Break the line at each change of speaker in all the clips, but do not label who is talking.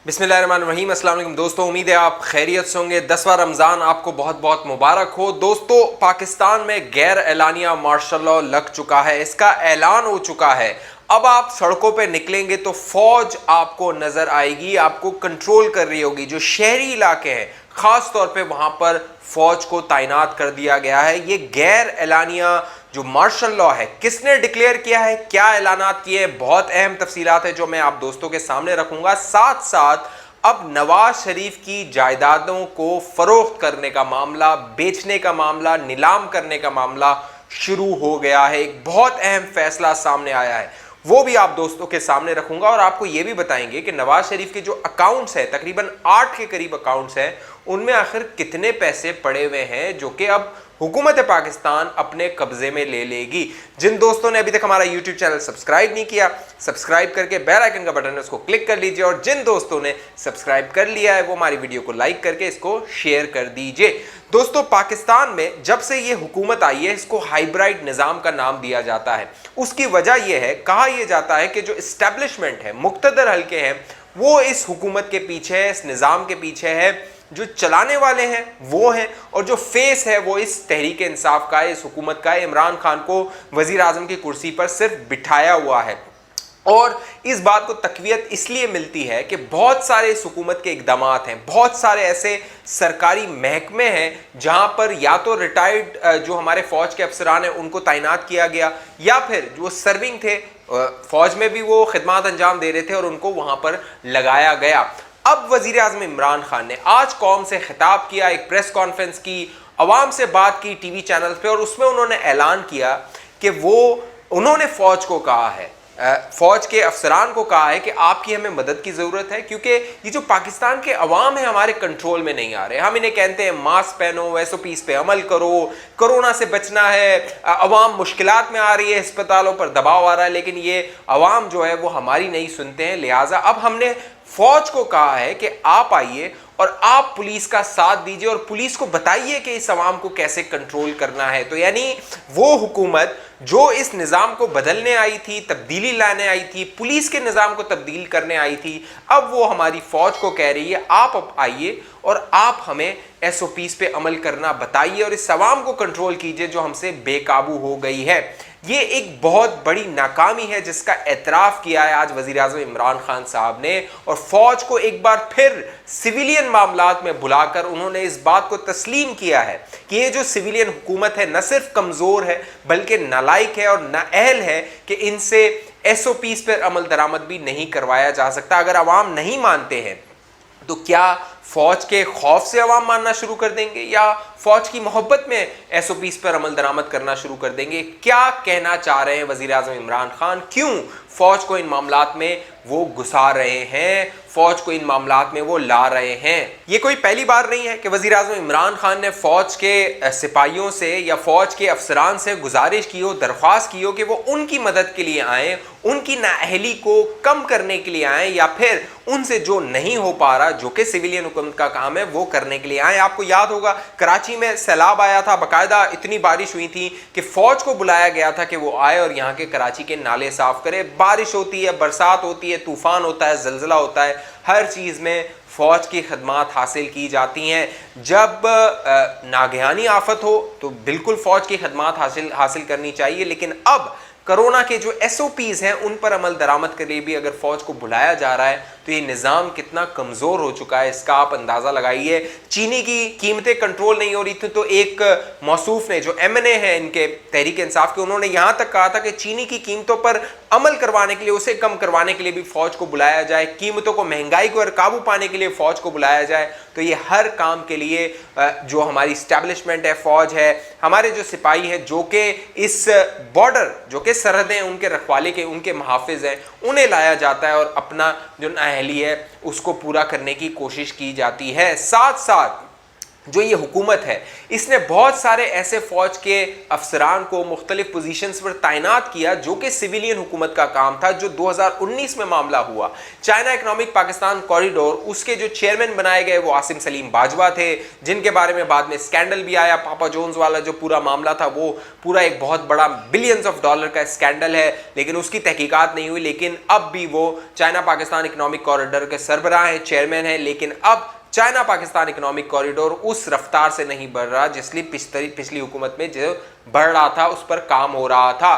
बिस्मिल्लाहिर्रहमानिर्रहीम। अस्सलाम वालेकुम दोस्तों, उम्मीद है आप खैरियत से होंगे। 10वां रमज़ान आपको बहुत बहुत मुबारक हो। दोस्तों, पाकिस्तान में गैर एलानिया मार्शल लॉ लग चुका है, इसका ऐलान हो चुका है। अब आप सड़कों पे निकलेंगे तो फौज आपको नज़र आएगी, आपको कंट्रोल कर रही होगी। जो शहरी इलाके हैं ख़ास तौर पे वहाँ पर फौज को तैनात कर दिया गया है। ये गैर एलानिया जो मार्शल लॉ है, किसने डिक्लेयर किया है, क्या ऐलानात किए हैं, बहुत अहम तफसीलात है जो मैं आप दोस्तों के सामने रखूंगा। साथ साथ अब नवाज शरीफ की जायदादों को फरोख्त करने का मामला, बेचने का मामला, नीलाम करने का मामला शुरू हो गया है। एक बहुत अहम फैसला सामने आया है, वो भी आप दोस्तों के सामने रखूंगा। और आपको यह भी बताएंगे कि नवाज शरीफ के जो अकाउंट्स हैं, तकरीबन 8 के करीब अकाउंट्स हैं, उनमें आखिर कितने पैसे पड़े हुए हैं जो कि अब हुकूमत पाकिस्तान अपने कब्जे में ले लेगी। जिन दोस्तों ने अभी तक हमारा यूट्यूब चैनल सब्सक्राइब नहीं किया, सब्सक्राइब करके बेल आइकन का बटन है उसको क्लिक कर लीजिए। और जिन दोस्तों ने सब्सक्राइब कर लिया है वो हमारी वीडियो को लाइक करके इसको शेयर कर दीजिए। दोस्तों, पाकिस्तान में जब से ये हुकूमत आई है, इसको हाइब्रिड निज़ाम का नाम दिया जाता है। उसकी वजह यह है, कहा यह जाता है कि जो इस्टेब्लिशमेंट है, मुक्तदर हल्के हैं, वो इस हुकूमत के पीछे है, इस निज़ाम के पीछे है। जो चलाने वाले हैं वो हैं, और जो फेस है वो इस तहरीक इंसाफ का है, इस हुकूमत का है। इमरान खान को वजीर आजम की कुर्सी पर सिर्फ बिठाया हुआ है। और इस बात को तकवीयत इसलिए मिलती है कि बहुत सारे इस हुकूमत के इक़दामात हैं, बहुत सारे ऐसे सरकारी महकमे हैं जहां पर या तो रिटायर्ड जो हमारे फौज के अफसरान हैं उनको तैनात किया गया, या फिर जो सर्विंग थे फौज में भी वो खिदमत अंजाम दे रहे थे और उनको वहां पर लगाया गया। अब वजीर आज़म इमरान खान ने आज कौम से खिताब किया, एक प्रेस कॉन्फ्रेंस की, अवाम से बात की टीवी चैनल पे, और उसमें उन्होंने ऐलान किया कि उन्होंने फौज को कहा है, फौज के अफसरान को कहा है कि आपकी हमें मदद की ज़रूरत है, क्योंकि ये जो पाकिस्तान के अवाम है हमारे कंट्रोल में नहीं आ रहे। हम इन्हें कहते हैं मास्क पहनो, SOPs पे अमल करो, कोरोना से बचना है, अवाम मुश्किलात में आ रही है, अस्पतालों पर दबाव आ रहा है, लेकिन ये अवाम जो है वो हमारी नहीं सुनते हैं। लिहाजा अब हमने फौज को कहा है कि आप आइए और आप पुलिस का साथ दीजिए और पुलिस को बताइए कि इस अवाम को कैसे कंट्रोल करना है। तो यानी वो हुकूमत जो इस निज़ाम को बदलने आई थी, तब्दीली लाने आई थी, पुलिस के निज़ाम को तब्दील करने आई थी, अब वो हमारी फौज को कह रही है आप अब आइए और आप हमें SOPs पे अमल करना बताइए और इस अवाम को कंट्रोल कीजिए जो हमसे बेकाबू हो गई है। ये एक बहुत बड़ी नाकामी है जिसका एतराफ़ किया है आज वज़ीर आज़म इमरान खान साहब ने, और फौज को एक बार फिर सिविलियन मामलात में बुलाकर उन्होंने इस बात को तस्लीम किया है कि ये जो सिविलियन हुकूमत है न सिर्फ कमज़ोर है बल्कि नालायक है और नाअहल है कि इनसे SOPs पर अमल दरामद भी नहीं करवाया जा सकता। अगर अवाम नहीं मानते हैं तो क्या फौज के खौफ से अवाम मानना शुरू कर देंगे या फौज की मोहब्बत में SOPs पर अमल दरामद करना शुरू कर देंगे? क्या कहना चाह रहे हैं वज़ीर आज़म इमरान खान? क्यों फौज को इन मामलात में वो घुसा रहे हैं, फौज को इन मामलात में वो ला रहे हैं? ये कोई पहली बार नहीं है कि वज़ीर आज़म इमरान खान ने फौज के सिपाहियों से या फौज के अफसरान से गुजारिश की हो, दरख्वास्त की हो कि वो उनकी मदद के लिए आएँ, उनकी नाअहली को कम करने के लिए आएँ, या फिर उनसे जो नहीं हो पा रहा, जो कि सिविलियन हुकूमत का काम है, वो करने के लिए आएँ। आपको याद होगा कराची में सैलाब आया था, बाकायदा इतनी बारिश हुई थी कि फौज को बुलाया गया था कि वो आए और यहाँ के कराची के नाले साफ करे। बारिश होती है, बरसात होती है, तूफान होता है, ज़लज़ला होता है, हर चीज़ में फौज की खदमात हासिल की जाती हैं। जब नागहानी आफत हो तो बिल्कुल फौज की खदमात हासिल करनी चाहिए, लेकिन अब कोरोना के जो SOPs हैं उन पर अमल दरामद के लिए भी अगर फौज को बुलाया जा रहा है तो ये निज़ाम कितना कमज़ोर हो चुका है इसका आप अंदाज़ा लगाइए। चीनी की कीमतें कंट्रोल नहीं हो रही थी तो एक मौसूफ ने, जो MNA है इनके तहरीक इंसाफ के, उन्होंने यहाँ तक कहा था कि चीनी की कीमतों पर अमल करवाने के लिए, उसे कम करवाने के लिए भी फौज को बुलाया जाए, कीमतों को, महंगाई को और काबू पाने के लिए फौज को बुलाया जाए। तो ये हर काम के लिए जो हमारी इस्टेब्लिशमेंट है, फौज है, हमारे जो सिपाही हैं जो कि इस बॉर्डर, जो कि सरहदें उनके रखवाले के, उनके मुहाफिज हैं, उन्हें लाया जाता है और अपना जो नाअहली है उसको पूरा करने की कोशिश की जाती है। साथ साथ जो ये हुकूमत है, इसने बहुत सारे ऐसे फौज के अफसरान को मुख्तलिफ पोजीशंस पर तैनात किया जो कि सिविलियन हुकूमत का काम था। जो 2019 में मामला हुआ चाइना इकनॉमिक पाकिस्तान कॉरिडोर, उसके जो चेयरमैन बनाए गए वो आसिम सलीम बाजवा थे, जिनके बारे में बाद में स्कैंडल भी आया। पापा जोन्स वाला जो पूरा मामला था वो पूरा एक बहुत बड़ा बिलियंस ऑफ डॉलर का स्कैंडल है, लेकिन उसकी तहकीकात नहीं हुई। लेकिन अब भी वो चाइना पाकिस्तान इकनॉमिक कॉरिडोर के सरबराह हैं, चेयरमैन हैं, लेकिन अब चाइना पाकिस्तान इकोनॉमिक कॉरिडोर उस रफ्तार से नहीं बढ़ रहा जिसलिए पिछली हुकूमत में जो बढ़ रहा था उस पर काम हो रहा था।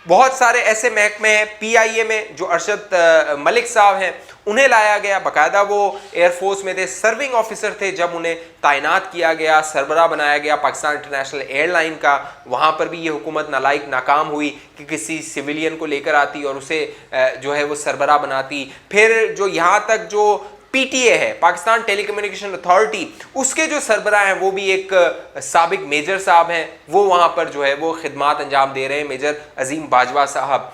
बहुत सारे ऐसे महकमे हैं पीआईए में, जो अरशद मलिक साहब हैं उन्हें लाया गया, बाकायदा वो एयरफोर्स में थे, सर्विंग ऑफिसर थे, जब उन्हें तैनात किया गया, सरबरा बनाया गया पाकिस्तान इंटरनेशनल एयरलाइन का, वहाँ पर भी ये हुकूमत नालायक नाकाम हुई कि किसी सिविलियन को लेकर आती और उसे जो है वो सरबरा बनाती। फिर जो यहाँ तक जो पीटीए है, पाकिस्तान टेलीकम्युनिकेशन अथॉरिटी, उसके जो सरबराह हैं वो भी एक साबिक मेजर साहब हैं, वो वहाँ पर जो है वो खिदमात अंजाम दे रहे हैं, मेजर अजीम बाजवा साहब।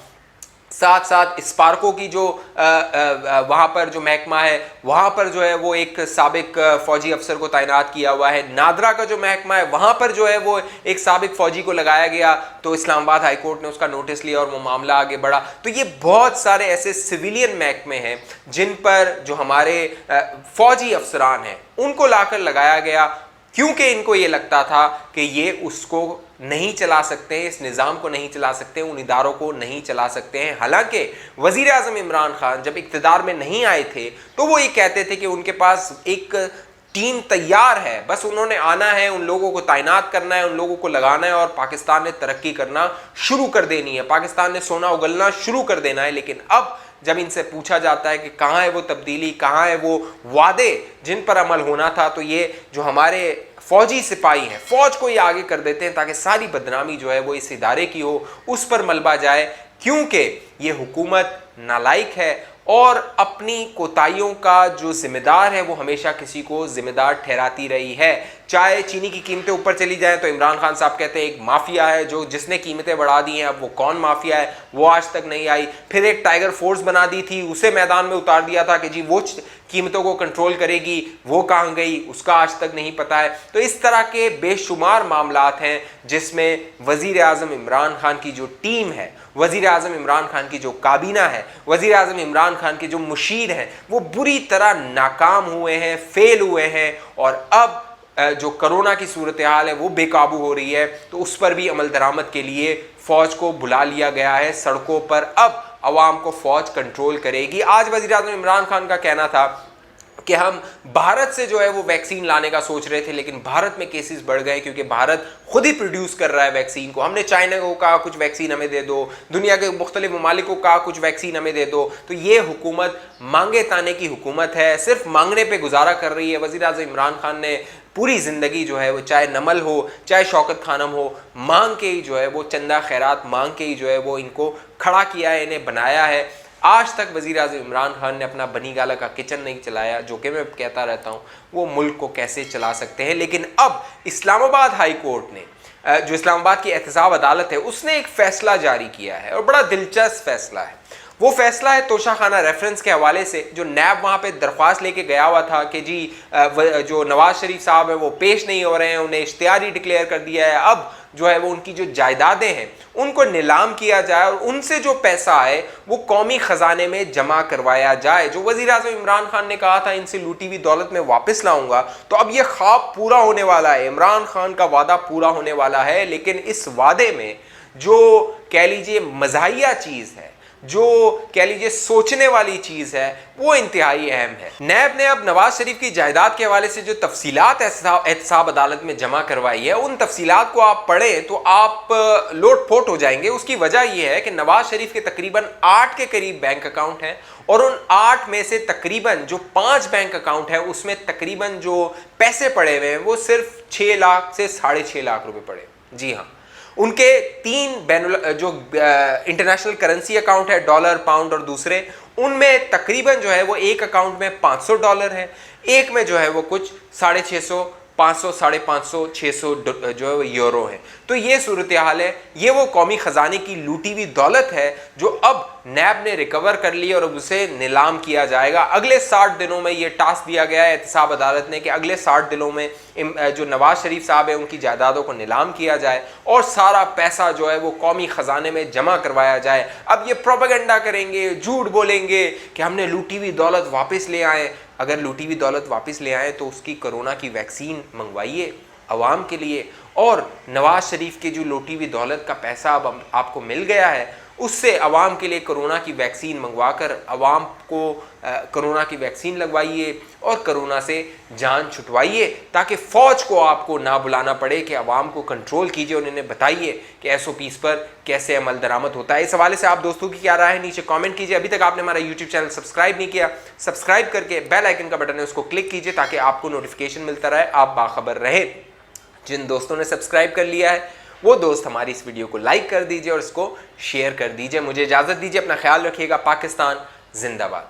साथ साथ स्पार्को की जो वहाँ पर जो महकमा है वहाँ पर जो है वो एक साबिक फौजी अफसर को तैनात किया हुआ है। नादरा का जो महकमा है वहाँ पर जो है वो एक साबिक फौजी को लगाया गया, तो इस्लामाबाद हाई कोर्ट ने उसका नोटिस लिया और वो मामला आगे बढ़ा। तो ये बहुत सारे ऐसे सिविलियन महकमे हैं जिन पर जो हमारे फौजी अफसरान हैं उनको लाकर लगाया गया, क्योंकि इनको ये लगता था कि ये उसको नहीं चला सकते हैं, इस निज़ाम को नहीं चला सकते, उन इदारों को नहीं चला सकते हैं। हालांकि वज़ीर आज़म इमरान खान जब इक़्तिदार में नहीं आए थे तो वो ये कहते थे कि उनके पास एक टीम तैयार है, बस उन्होंने आना है, उन लोगों को तैनात करना है, उन लोगों को लगाना है और पाकिस्तान ने तरक्की करना शुरू कर देनी है, पाकिस्तान ने सोना उगलना शुरू कर देना है। लेकिन अब जब इनसे पूछा जाता है कि कहाँ है वो तब्दीली, कहाँ है वो वादे जिन पर अमल होना था, तो ये जो हमारे फौजी सिपाही हैं फौज को ये आगे कर देते हैं ताकि सारी बदनामी जो है वो इस इदारे की हो, उस पर मलबा जाए, क्योंकि ये हुकूमत नालायक है और अपनी कोताहियों का जो जिम्मेदार है वो हमेशा किसी को जिम्मेदार ठहराती रही है। चाहे चीनी की कीमतें ऊपर चली जाएं तो इमरान खान साहब कहते हैं एक माफिया है जो जिसने कीमतें बढ़ा दी हैं, अब वो कौन माफिया है वो आज तक नहीं आई। फिर एक टाइगर फोर्स बना दी थी, उसे मैदान में उतार दिया था कि जी वो कीमतों को कंट्रोल करेगी, वो कहाँ गई उसका आज तक नहीं पता है। तो इस तरह के बेशुमार मामलात हैं जिसमें वज़ीर आज़म इमरान खान की जो टीम है, वज़ीर आज़म इमरान खान की जो काबीना है, वज़ीर आज़म इमरान खान के जो मुशीर हैं वो बुरी तरह नाकाम हुए हैं, फेल हुए हैं और अब जो कोरोना की सूरत हाल है वो बेकाबू हो रही है, तो उस पर भी अमल दरामद के लिए फ़ौज को बुला लिया गया है सड़कों पर। अब अवाम को फ़ौज कंट्रोल करेगी। आज वज़ीर आज़म इमरान खान का कहना था कि हम भारत से जो है वो वैक्सीन लाने का सोच रहे थे, लेकिन भारत में केसेस बढ़ गए क्योंकि भारत खुद ही प्रोड्यूस कर रहा है वैक्सीन को। हमने चाइना को कहा कुछ वैक्सीन हमें दे दो, दुनिया के मुख्तलिफ ममालिक को कहा कुछ वैक्सीन हमें दे दो। तो ये हुकूमत मांगे ताने की हुकूमत है, सिर्फ मांगने पे गुजारा कर रही है। वज़ीर आज़म इमरान खान ने पूरी ज़िंदगी जो है वो चाहे नमल हो चाहे शौकत खानम हो, मांग के ही जो है वो चंदा खैरात मांग के ही जो है वो इनको खड़ा किया है, इन्हें बनाया है। आज तक वज़ीर आज़म इमरान खान ने अपना बनी गाला का किचन नहीं चलाया, जो कि मैं कहता रहता हूँ वो मुल्क को कैसे चला सकते हैं। लेकिन अब इस्लामाबाद हाई कोर्ट ने, जो इस्लामाबाद की एहतसाब अदालत है, उसने एक फ़ैसला जारी किया है और बड़ा दिलचस्प फ़ैसला है। वो फैसला है तोशा खाना रेफरेंस के हवाले से, जो नैब वहाँ पे दरख्वास्त लेके गया हुआ था कि जी जो नवाज शरीफ साहब है वो पेश नहीं हो रहे हैं, उन्हें इश्तिहारी डिक्लेयर कर दिया है, अब जो है वो उनकी जो जायदादें हैं उनको नीलाम किया जाए और उनसे जो पैसा आए वो कौमी ख़जाने में जमा करवाया जाए। जो वज़ीर आज़म इमरान खान ने कहा था इनसे लूटी हुई दौलत में वापस लाऊंगा, तो अब ये ख्वाब पूरा होने वाला है, इमरान खान का वादा पूरा होने वाला है। लेकिन इस वादे में जो कह लीजिए मज़ाहिया चीज़ है, जो कह लीजिए सोचने वाली चीज़ है, वो इंतहाई अहम है। नैब ने अब नवाज शरीफ की जायदाद के हवाले से जो तफसीलात एहतसाब अदालत में जमा करवाई है, उन तफसीलात को आप पढ़ें तो आप लोटपोट हो जाएंगे। उसकी वजह यह है कि नवाज शरीफ के तकरीबन 8 के करीब बैंक अकाउंट हैं और उन 8 में से तकरीबन जो 5 बैंक अकाउंट है उसमें तकरीबन जो पैसे पड़े हुए हैं वो सिर्फ 6 लाख से 6.5 लाख रुपए पड़े। जी हाँ, उनके 3 जो इंटरनेशनल करेंसी अकाउंट है, डॉलर, पाउंड और दूसरे, उनमें तकरीबन जो है वो एक अकाउंट में $500 है, एक में जो है वो कुछ 650, 500, 550, 600 जो है वो यूरो है। तो ये सूरत हाल है, ये वो कौमी ख़जाने की लूटी हुई दौलत है जो अब नैब ने रिकवर कर ली और उसे नीलाम किया जाएगा। अगले 60 दिनों में ये टास्क दिया गया है एहतसाब अदालत ने कि अगले 60 दिनों में जो नवाज शरीफ साहब है उनकी जायदादों को नीलाम किया जाए और सारा पैसा जो है वो कौमी खजाने में जमा करवाया जाए। अब ये प्रोपेगेंडा करेंगे, झूठ बोलेंगे कि हमने लूटी हुई दौलत वापस ले आए। अगर लूटी हुई दौलत वापस ले आए तो उसकी कोरोना की वैक्सीन मंगवाइए अवाम के लिए, और नवाज शरीफ की जो लूटी हुई दौलत का पैसा अब आपको मिल गया है उससे अवाम के लिए कोरोना की वैक्सीन मंगवाकर अवाम को कोरोना की वैक्सीन लगवाइए और कोरोना से जान छुटवाइए, ताकि फ़ौज को आपको ना बुलाना पड़े कि अवाम को कंट्रोल कीजिए और उन्हें बताइए कि SOPs पर कैसे अमल दरामद होता है। इस हवाले से आप दोस्तों की क्या राय है नीचे कमेंट कीजिए। अभी तक आपने हमारा YouTube चैनल सब्सक्राइब नहीं किया, सब्सक्राइब करके बेल आइकन का बटन है उसको क्लिक कीजिए ताकि आपको नोटिफिकेशन मिलता रहे, आप बाखबर रहे। जिन दोस्तों ने सब्सक्राइब कर लिया है वो दोस्त हमारी इस वीडियो को लाइक कर दीजिए और इसको शेयर कर दीजिए। मुझे इजाज़त दीजिए, अपना ख्याल रखिएगा। पाकिस्तान जिंदाबाद।